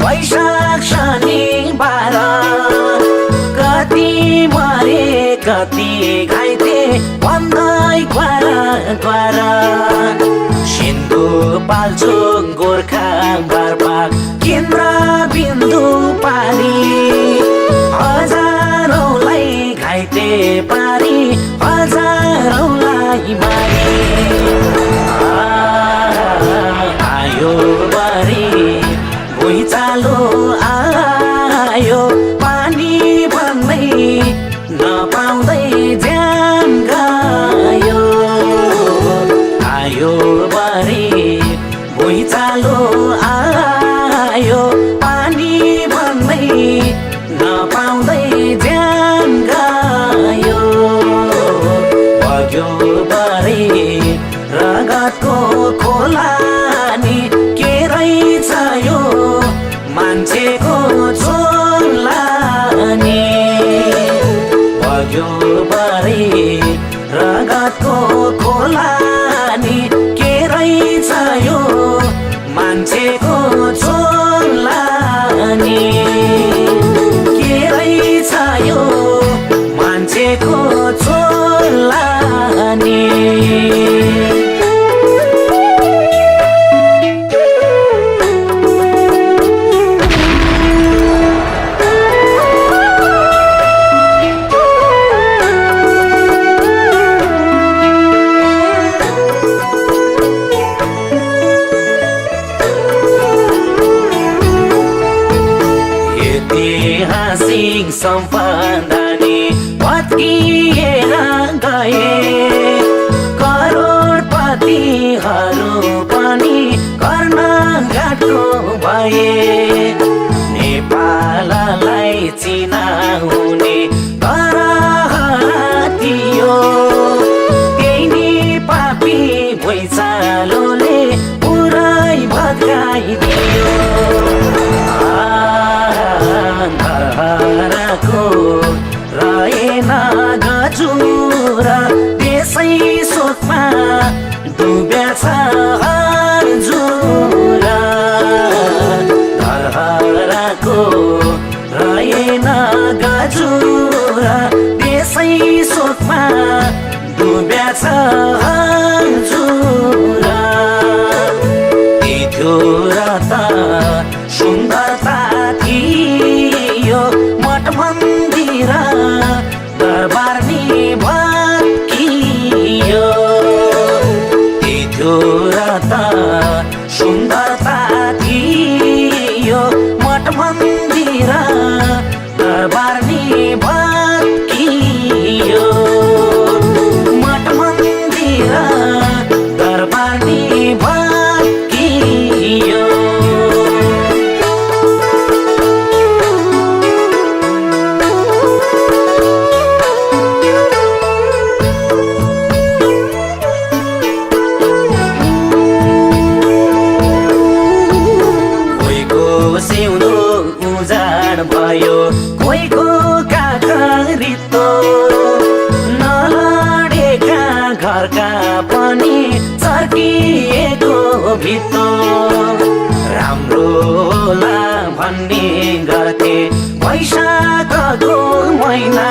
वैशाख शनिबार कति मरे कति घाइते भन्दै ग्वार सिन्धुपाल्चोक गोर्खा बारबाग केन्द्र बिन्दु पारी हजारौँलाई घाइते पारी हजारौँलाई मारी आयो बारी भुइँचालो आयो पानी भन्दै नपाउँदै ज्यान गयो आयो बारी भुइँचालो आयो पानी भन्दै नपाउँदै ज्यान गयो बग्यो बारी रगतको खोला नि के रहेछ यो मान्छेको झोला नि बग्यो बारी रगतको खोला नि के रहेछ यो मान्छेको झोला नि के रहेछ यो मान्छेको झोला नि ऐतिहासिक सम्पदा नि भत्किएर गए करोडपतिहरू पनि गर्न गाह्रो भए नेपाललाई चिनाउने तर हराइयो त्यही नि पापी भुइँचालोले पुरै भत्काइदियो धरहराको रहेन गजुर त्यसै सोचमा डुब्याछ हजुर धरहराको रहेन गजुर त्यसै सोचमा डुब्याछ हजुर थियो र त सुन्दरता थियो मठ मन्दिर दरबार नि भत्कियो थियो र त सुन्दरता थियो मठ मन्दिर दरबार नि भत्कियो मठ मन्दिर दरबार नि भत्कियो सिउँदो उजाड भयो कोहीको काखा रित्तो नलडेका घरका पनि चर्किएको भित्तो राम्रो होला भन्ने गर्थे वैशाखको महिना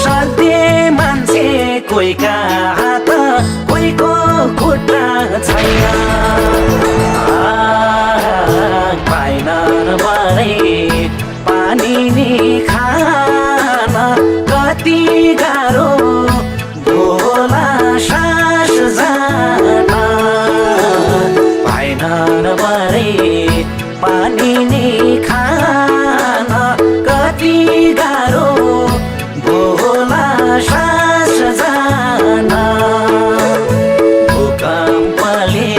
सधैँ मान्छे कोहीका हात कोहीको खुट्टा छैन पाइन बारे पानी नि खान कति गाह्रो बोला सास जान पाइन बारे पानी नि खान कति गाह्रो बोला सास जान भूकम्पले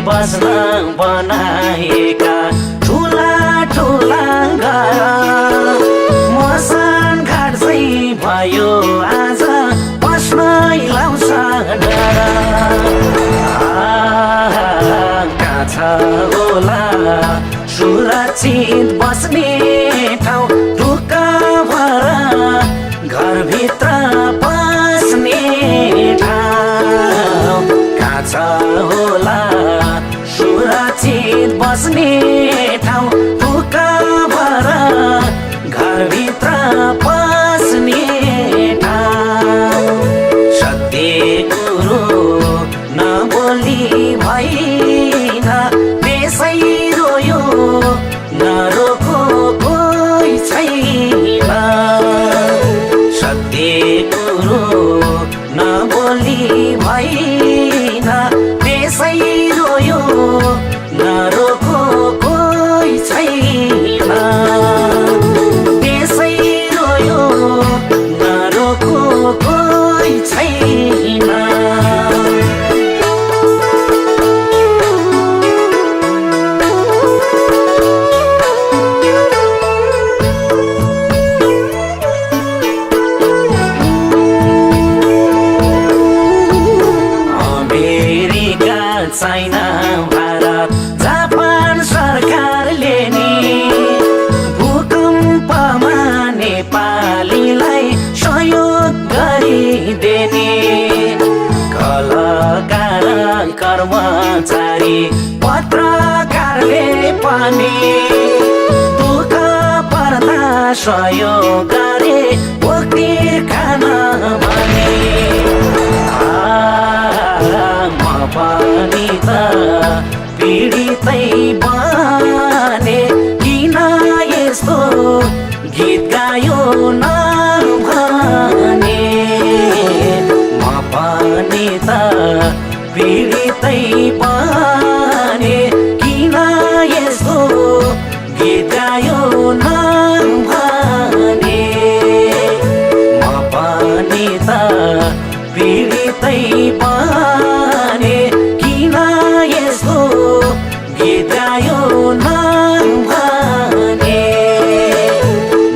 बस्न बनाएका ठुला ठुला घर मसान घाट चाहिँ भयो आज बस्नै लाउँछ डर कहाँ छ होला सुरक्षित बस्ने ठाउँ ढुक्क भर घरभित्र बस्ने ठाउँ कहाँ छ होला सुरक्षित बस्ने ठाउँ ढुक्क भर घरभित्र बस्ने ठाउँ सत्य कुरो नबोली भइन त्यसै रोयो नरोको कोही छैन सत्य कुरो नबोली भइन त्यसै रोयो नरोको कोही छैन त्यसै रोयो नरोको कोही छैन चाइना भारत जापान सरकारले नि भूकम्पमा नेपालीलाई सहयोग गरिदिने कलाकार कर्मचारी पत्रकारले पनि दुःख पर्दा सहयोग गरे मुक्ति खान भने पनि त पीडितै बने किन यस्तो गीत गायो नभने म पनि त पीडितै बने किन यस्तो गीत गायो नभने म पनि त पीडितै बने किन यस्तो गीत गायो नभने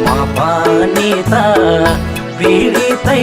म पनि त पीडितै